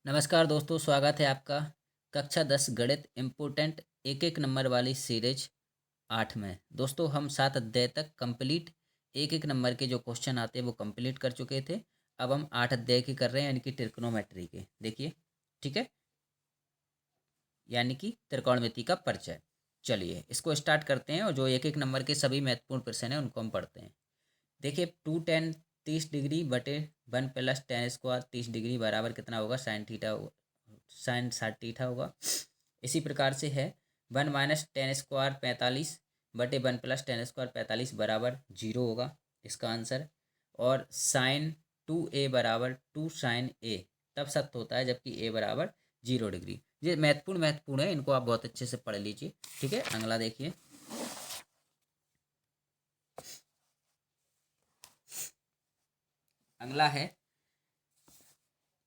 नमस्कार दोस्तों, स्वागत है आपका कक्षा 10 गणित इम्पोर्टेंट एक एक नंबर वाली सीरीज 8 में। दोस्तों हम 7 अध्याय तक कंप्लीट एक एक नंबर के जो क्वेश्चन आते हैं वो कंप्लीट कर चुके थे। अब हम 8 अध्याय की कर रहे हैं, यानी कि ट्रिग्नोमेट्री के। देखिए, ठीक है, यानी कि त्रिकोणमिति का परिचय। चलिए इसको स्टार्ट करते हैं और जो एक एक नंबर के सभी महत्वपूर्ण प्रश्न हैं उनको हम पढ़ते हैं। देखिए 2tan 30 डिग्री बटे 1 + tan² 30 डिग्री बराबर कितना होगा? साइन थीटा होगा, साइन 60 थीटा होगा। इसी प्रकार से है 1 - tan² 45 बटे 1 + tan² 45 बराबर 0 होगा इसका आंसर। और साइन 2a बराबर 2 sin a तब सत्य होता है जबकि a बराबर 0 डिग्री। ये महत्वपूर्ण है, इनको आप बहुत अच्छे से पढ़ लीजिए। ठीक है, अगला देखिए। अगला है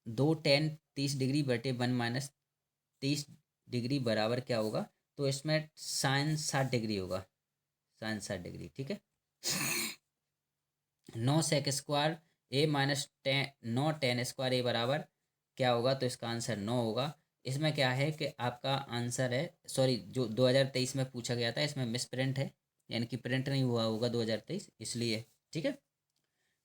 2tan 30 डिग्री बटे 1 - 30 डिग्री बराबर क्या होगा? तो इसमें साइन 60 डिग्री होगा, साइन 60 डिग्री। ठीक है, 9 sec² a minus 9 tan² a बराबर क्या होगा? तो इसका आंसर 9 होगा। इसमें क्या है कि आपका आंसर है, सॉरी, जो 2023 में पूछा गया था इसमें मिस प्रिंट है, यानी कि प्रिंट नहीं हुआ होगा 2023, इसलिए। ठीक है,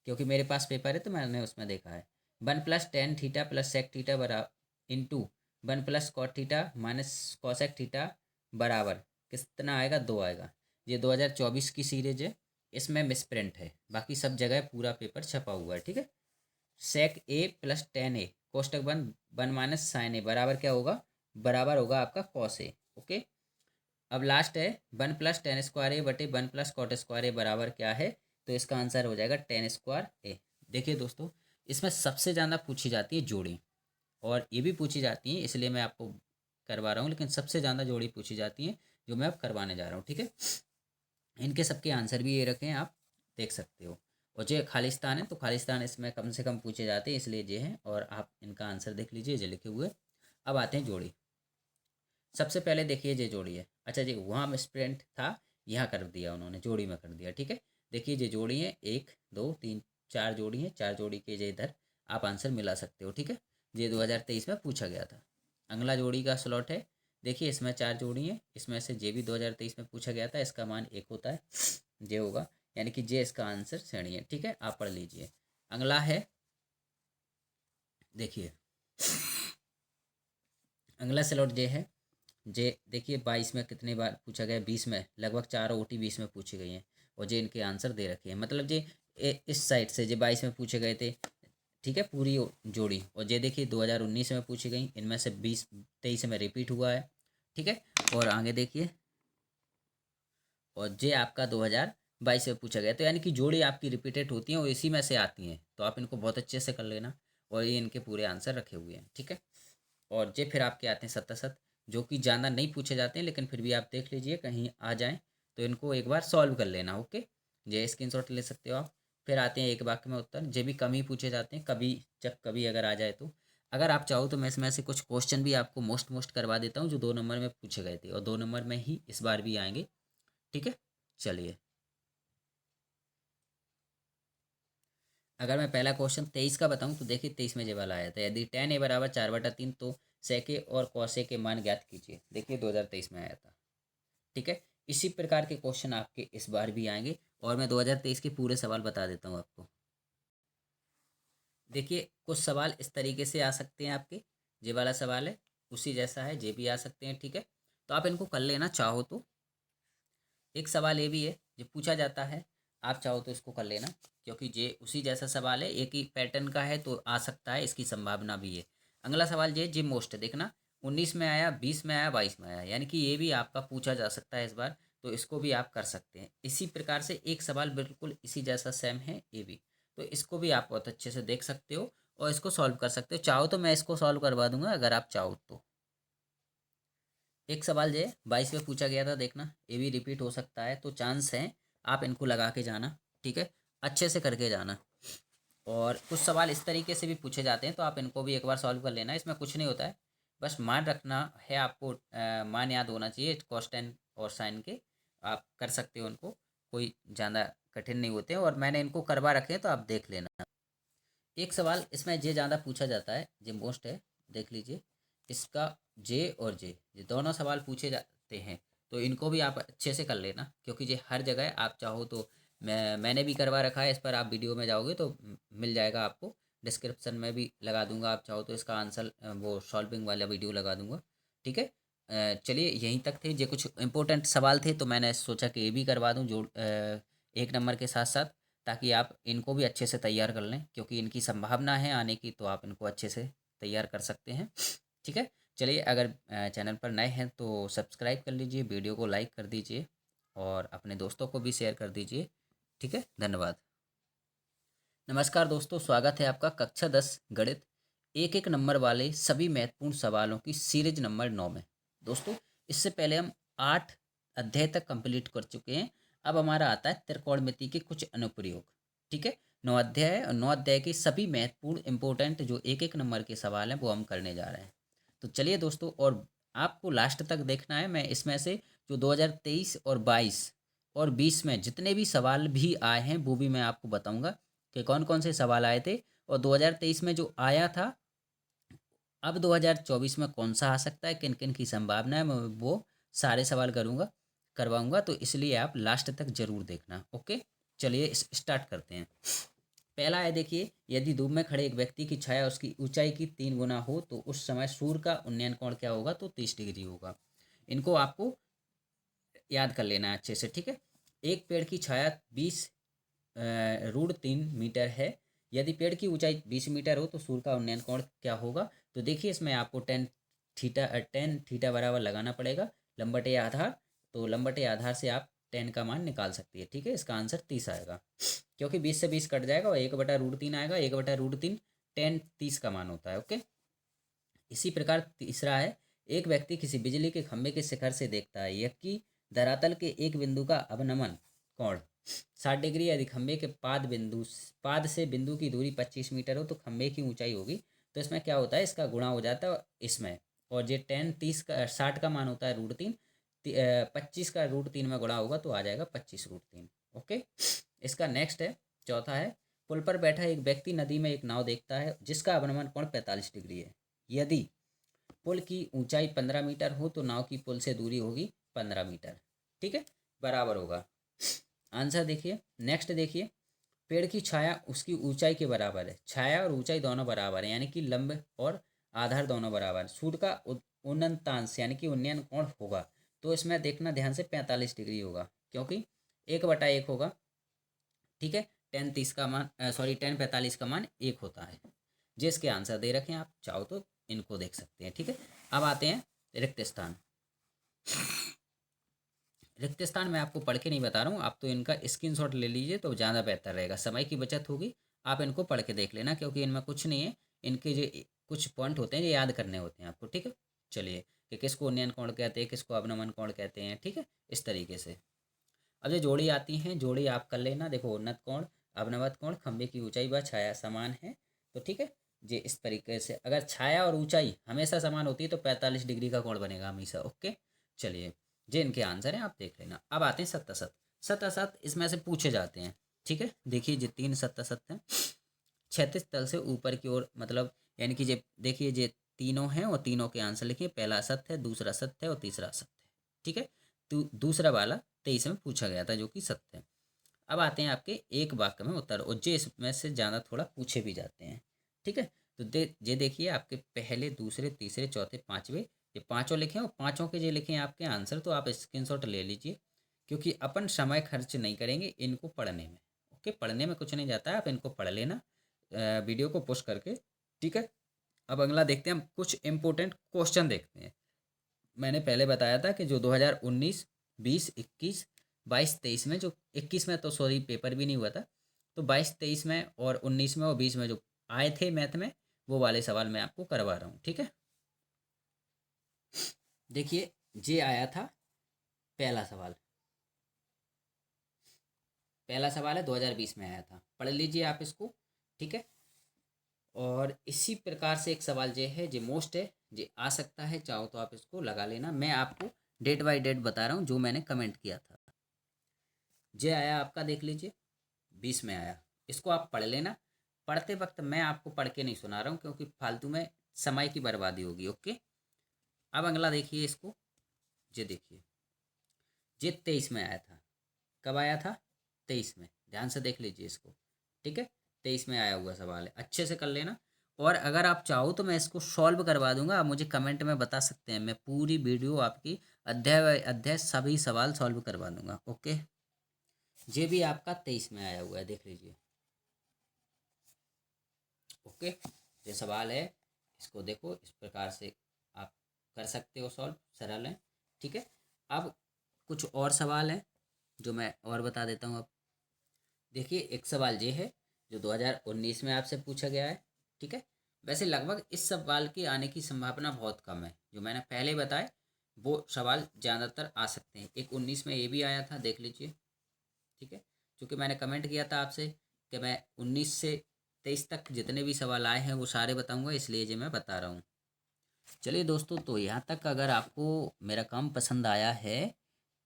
क्योंकि मेरे पास पेपर है तो मैंने उसमें देखा है। 1 + tan θ + sec θ बराबर इंटू 1 + cot θ माइनस cosec θ बराबर कितना आएगा? 2 आएगा। ये 2024 की सीरीज है, इसमें मिस प्रिंट है, बाकी सब जगह पूरा पेपर छपा हुआ है। ठीक है, sec a + tan a कोष्टक 1 - sin a बराबर क्या होगा? बराबर होगा आपका cos a। ओके, अब लास्ट है 1 + tan² a बटे 1 + cot² a बराबर क्या है? तो इसका आंसर हो जाएगा tan²a। देखिए दोस्तों, इसमें सबसे ज़्यादा पूछी जाती है जोड़ी, और ये भी पूछी जाती है, इसलिए मैं आपको करवा रहा हूँ, लेकिन सबसे ज़्यादा जोड़ी पूछी जाती है जो मैं अब करवाने जा रहा हूँ। ठीक है, इनके सबके आंसर भी ये रखे हैं, आप देख सकते हो। और जो खालिस्तान है तो खालिस्तान इसमें कम से कम पूछे जाते हैं, इसलिए ये हैं, और आप इनका आंसर देख लीजिए जो लिखे हुए। अब आते हैं जोड़ी। सबसे पहले देखिए ये जोड़ी है। अच्छा जी, वहाँ मिसप्रिंट था, यहाँ कर दिया उन्होंने, जोड़ी में कर दिया। ठीक है, देखिए ये जोड़ी है, 1 2 3 4 जोड़ी है, 4 जोड़ी के जे इधर आप आंसर मिला सकते हो। ठीक है, ये 2023 में पूछा गया था। अगला जोड़ी का स्लॉट है, देखिए इसमें 4 जोड़ी है, इसमें से जे भी 2023 में पूछा गया था, इसका मान 1 होता है, जे होगा, यानी कि जे इसका आंसर श्रेणी है। ठीक है, आप पढ़ लीजिए। अगला है, देखिए अगला स्लॉट जे है, जे देखिए 22 में कितने बार पूछा गया? 20 में, लगभग 4 ओटी 20 में पूछी गई हैं, और जे इनके आंसर दे रखे हैं, मतलब जे इस साइड से जे 22 में पूछे गए थे। ठीक है, पूरी जोड़ी। और जे देखिए 2019 में पूछी गई, इनमें से 20 23 में रिपीट हुआ है। ठीक है, और आगे देखिए, और जे आपका 2022 में पूछा गया, तो यानी कि जोड़ी आपकी रिपीटेड होती हैं और इसी में से आती हैं, तो आप इनको बहुत अच्छे से कर लेना। और ये इनके पूरे आंसर रखे हुए हैं। ठीक है, और जे फिर आपके आते हैं सत्तासत, जो कि ज़्यादा नहीं पूछे जाते हैं, लेकिन फिर भी आप देख लीजिए कहीं आ जाएं तो इनको एक बार सॉल्व कर लेना। ओके, ये स्क्रीनशॉट ले सकते हो आप। फिर आते हैं एक वाक्य में उत्तर, जे भी कम ही पूछे जाते हैं, कभी जब कभी अगर आ जाए तो। अगर आप चाहो तो मैं इसमें से कुछ क्वेश्चन भी आपको मोस्ट करवा देता हूँ जो 2 नंबर में पूछे गए थे, और 2 नंबर में ही इस बार भी आएंगे। ठीक है, चलिए। अगर मैं पहला क्वेश्चन 23 का बताऊं तो देखिए 23 में ये वाला आया था, यदि tan a बराबर 4/3 तो sec a और cos a के मान ज्ञात कीजिए। देखिए 2023 में आया था। ठीक है, इसी प्रकार के क्वेश्चन आपके इस बार भी आएंगे, और मैं 2023 के पूरे सवाल बता देता हूँ आपको। देखिए कुछ सवाल इस तरीके से आ सकते हैं आपके, ये वाला सवाल है उसी जैसा है, ये भी आ सकते हैं। ठीक है, तो आप इनको कर लेना चाहो तो। एक सवाल ये भी है जो पूछा जाता है, आप चाहो तो इसको कर लेना, क्योंकि ये उसी जैसा सवाल है, एक ही पैटर्न का है, तो आ सकता है, इसकी संभावना भी है। अगला सवाल ये मोस्ट है, देखना 19 में आया, 20 में आया, 22 में आया, यानी कि ये भी आपका पूछा जा सकता है इस बार, तो इसको भी आप कर सकते हैं। इसी प्रकार से एक सवाल बिल्कुल इसी जैसा सेम है ये भी, तो इसको भी आप बहुत अच्छे से देख सकते हो और इसको सॉल्व कर सकते हो। चाहो तो मैं इसको सॉल्व करवा दूंगा अगर आप चाहो तो। एक सवाल ये 22 में पूछा गया था, देखना ये भी रिपीट हो सकता है, तो चांस है, आप इनको लगा के जाना। ठीक है, अच्छे से करके जाना। और कुछ सवाल इस तरीके से भी पूछे जाते हैं, तो आप इनको भी एक बार सॉल्व कर लेना, इसमें कुछ नहीं होता है, बस मान रखना है आपको, मान याद होना चाहिए कॉस्टेंट और साइन के, आप कर सकते हो उनको, कोई ज़्यादा कठिन नहीं होते हैं, और मैंने इनको करवा रखे हैं तो आप देख लेना। एक सवाल इसमें ये ज़्यादा पूछा जाता है, जो मोस्ट है, देख लीजिए, इसका जे और जे ये दोनों सवाल पूछे जाते हैं, तो इनको भी आप अच्छे से कर लेना, क्योंकि ये हर जगह आप चाहो तो मैंने भी करवा रखा है इस पर। आप वीडियो में जाओगे तो मिल जाएगा आपको, डिस्क्रिप्शन में भी लगा दूंगा, आप चाहो तो इसका आंसर वो सॉल्विंग वाला वीडियो लगा दूंगा। ठीक है, चलिए यहीं तक थे। ये कुछ इंपॉर्टेंट सवाल थे तो मैंने सोचा कि ये भी करवा दूं जो 1 नंबर के साथ साथ, ताकि आप इनको भी अच्छे से तैयार कर लें, क्योंकि इनकी संभावना है आने की, तो आप इनको अच्छे से तैयार कर सकते हैं। ठीक है, चलिए अगर चैनल पर नए हैं तो सब्सक्राइब कर लीजिए, वीडियो को लाइक कर दीजिए और अपने दोस्तों को भी शेयर कर दीजिए। ठीक है, धन्यवाद। नमस्कार दोस्तों, स्वागत है आपका कक्षा 10 गणित 1-1 नंबर वाले सभी महत्वपूर्ण सवालों की सीरीज नंबर 9 में। दोस्तों, इससे पहले हम 8 अध्याय तक कंप्लीट कर चुके हैं। अब हमारा आता है त्रिकोणमिति के कुछ अनुप्रयोग। ठीक है, 9 अध्याय और 9 अध्याय के सभी महत्वपूर्ण इंपॉर्टेंट जो 1-1 नंबर के सवाल हैं वो हम करने जा रहे हैं। तो चलिए दोस्तों, और आपको लास्ट तक देखना है। मैं इसमें से जो 2023 और 22 और 20 में जितने भी सवाल भी आए हैं वो भी मैं आपको बताऊंगा कि कौन कौन से सवाल आए थे, और 2023 में जो आया था अब 2024 में कौन सा आ सकता है, किन किन की संभावना है, मैं वो सारे सवाल करवाऊंगा। तो इसलिए आप लास्ट तक जरूर देखना। ओके, चलिए स्टार्ट करते हैं। पहला है, देखिए, यदि धूप में खड़े एक व्यक्ति की छाया उसकी ऊंचाई की 3 गुना हो तो उस समय सूर्य का उन्नयन कोण क्या होगा, तो 30 डिग्री होगा। इनको आपको याद कर लेना है अच्छे से। ठीक है, एक पेड़ की छाया 20√3 मीटर है। यदि पेड़ की ऊंचाई 20 मीटर हो तो सूर्य का उन्नयन कोण क्या होगा। तो देखिए, इसमें आपको टेन थीटा बराबर लगाना पड़ेगा, लंबटे आधार। तो लंबटे आधार से आप टेन का मान निकाल सकती है। ठीक है, इसका आंसर 30 आएगा, क्योंकि 20 से 20 कट जाएगा और 1/√3 आएगा। 1/√3 टेन 30 का मान होता है। ओके, इसी प्रकार तीसरा है, एक व्यक्ति किसी बिजली के खंभे के शिखर से देखता है, यह कि धरातल के एक बिंदु का अवनमन कोण 60 डिग्री। यदि खंभे के पाद से बिंदु की दूरी 25 मीटर हो तो खंभे की ऊंचाई होगी। तो इसमें क्या होता है, इसका गुणा हो जाता है इसमें, और ये टेन 30 का 60 का मान होता है √3, 25 का √3 में गुणा होगा तो आ जाएगा 25√3। ओके, इसका नेक्स्ट है, चौथा है, पुल पर बैठा एक व्यक्ति नदी में एक नाव देखता है जिसका अवनमन कोण 45 डिग्री है। यदि पुल की ऊंचाई 15 मीटर हो तो नाव की पुल से दूरी होगी 15 मीटर। ठीक है, बराबर होगा। आंसर देखिए, नेक्स्ट देखिए, पेड़ की छाया उसकी ऊंचाई के बराबर है। छाया और ऊंचाई दोनों बराबर है, यानी कि लंब और आधार दोनों बराबर है। सूर्य का उन्नतांश यानी कि उन्नयन कोण होगा, तो इसमें देखना ध्यान से 45 डिग्री होगा, क्योंकि 1/1 होगा। ठीक है, टेन 45 का मान 1 होता है। जिसके आंसर दे रखे हैं, आप चाहो तो इनको देख सकते हैं। ठीक है, अब आते हैं रिक्त स्थान। रिक्त स्थान मैं आपको पढ़ के नहीं बता रहा हूँ, आप तो इनका स्क्रीनशॉट ले लीजिए तो ज़्यादा बेहतर रहेगा, समय की बचत होगी। आप इनको पढ़ के देख लेना, क्योंकि इनमें कुछ नहीं है। इनके जो कुछ पॉइंट होते हैं ये याद करने होते हैं आपको। ठीक है, चलिए, कि किसको उन्नयन कोण कहते हैं, किसको अवनमन कोण कहते हैं। ठीक है, इस तरीके से। अब जो जोड़ी आती हैं, जोड़ी आप कर लेना। देखो, उन्नत कोण, अवनवत कोण, खंभे की ऊंचाई व छाया समान है। तो ठीक है, ये इस तरीके से अगर छाया और ऊंचाई हमेशा समान होती है तो 45 डिग्री का कोण बनेगा हमेशा। ओके, चलिए, जे इनके आंसर हैं, आप देख लेना। अब आते हैं सत्ता सत्य। सत्ता सत्य इसमें से पूछे जाते हैं। ठीक है, देखिए, ये 3 सत्ता सत्य हैं। क्षैतिज तल से ऊपर की ओर, मतलब यानी कि ये देखिए, ये तीनों हैं और तीनों के आंसर लिखिए। पहला सत्य है, दूसरा सत्य है और तीसरा सत्य है। ठीक है, तो दूसरा वाला 23 में पूछा गया था, जो कि सत्य है। अब आते हैं आपके एक वाक्य में उत्तर, और जे इसमें से ज़्यादा थोड़ा पूछे भी जाते हैं। ठीक है, तो ये देखिए, आपके पहले, दूसरे, तीसरे, चौथे, पांचवे, ये पांचों लिखे हैं, और पांचों के जो लिखे हैं आपके आंसर, तो आप स्क्रीनशॉट ले लीजिए, क्योंकि अपन समय खर्च नहीं करेंगे इनको पढ़ने में। ओके, पढ़ने में कुछ नहीं जाता है, आप इनको पढ़ लेना वीडियो को पुश करके। ठीक है, अब अगला देखते हैं, हम कुछ इंपॉर्टेंट क्वेश्चन देखते हैं। मैंने पहले बताया था कि जो 2019, 20, 21, 22, 23 में, जो 21 में तो सॉरी पेपर भी नहीं हुआ था, तो 22, 23 में और 19 में और 20 में जो आए थे मैथ में, वो वाले सवाल मैं आपको करवा रहा हूँ। ठीक है, देखिए, जे आया था पहला सवाल। पहला सवाल है 2020 में आया था, पढ़ लीजिए आप इसको। ठीक है, और इसी प्रकार से एक सवाल ये है, जो मोस्ट है, जो आ सकता है, चाहो तो आप इसको लगा लेना। मैं आपको डेट बाय डेट बता रहा हूँ जो मैंने कमेंट किया था। जे आया आपका, देख लीजिए, 20 में आया। इसको आप पढ़ लेना। पढ़ते वक्त मैं आपको पढ़ के नहीं सुना रहा हूँ, क्योंकि फालतू में समय की बर्बादी होगी। ओके, अब अगला देखिए इसको, ये देखिए, ये 23 में आया था। कब आया था? 23 में। ध्यान से देख लीजिए इसको, ठीक है, 23 में आया हुआ सवाल है, अच्छे से कर लेना। और अगर आप चाहो तो मैं इसको सॉल्व करवा दूंगा, आप मुझे कमेंट में बता सकते हैं, मैं पूरी वीडियो आपकी अध्याय बाय अध्याय सभी सवाल सॉल्व करवा दूंगा। ओके, ये भी आपका 23 में आया हुआ है, देख लीजिए। ओके, ये सवाल है, इसको देखो, इस प्रकार से आप कर सकते हो सॉल्व, सरल है, ठीक है। अब कुछ और सवाल हैं जो मैं और बता देता हूँ। अब देखिए, एक सवाल ये है जो 2019 में आपसे पूछा गया है, ठीक है। वैसे लगभग इस सवाल के आने की संभावना बहुत कम है, जो मैंने पहले बताए वो सवाल ज़्यादातर आ सकते हैं। एक 19 में ये भी आया था, देख लीजिए, ठीक है। क्योंकि मैंने कमेंट किया था आपसे कि मैं 19 से 23 तक जितने भी सवाल आए हैं वो सारे बताऊंगा, इसलिए ये मैं बता रहा हूँ। चलिए दोस्तों, तो यहाँ तक अगर आपको मेरा काम पसंद आया है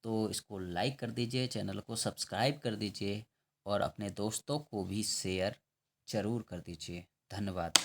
तो इसको लाइक कर दीजिए, चैनल को सब्सक्राइब कर दीजिए और अपने दोस्तों को भी शेयर ज़रूर कर दीजिए। धन्यवाद।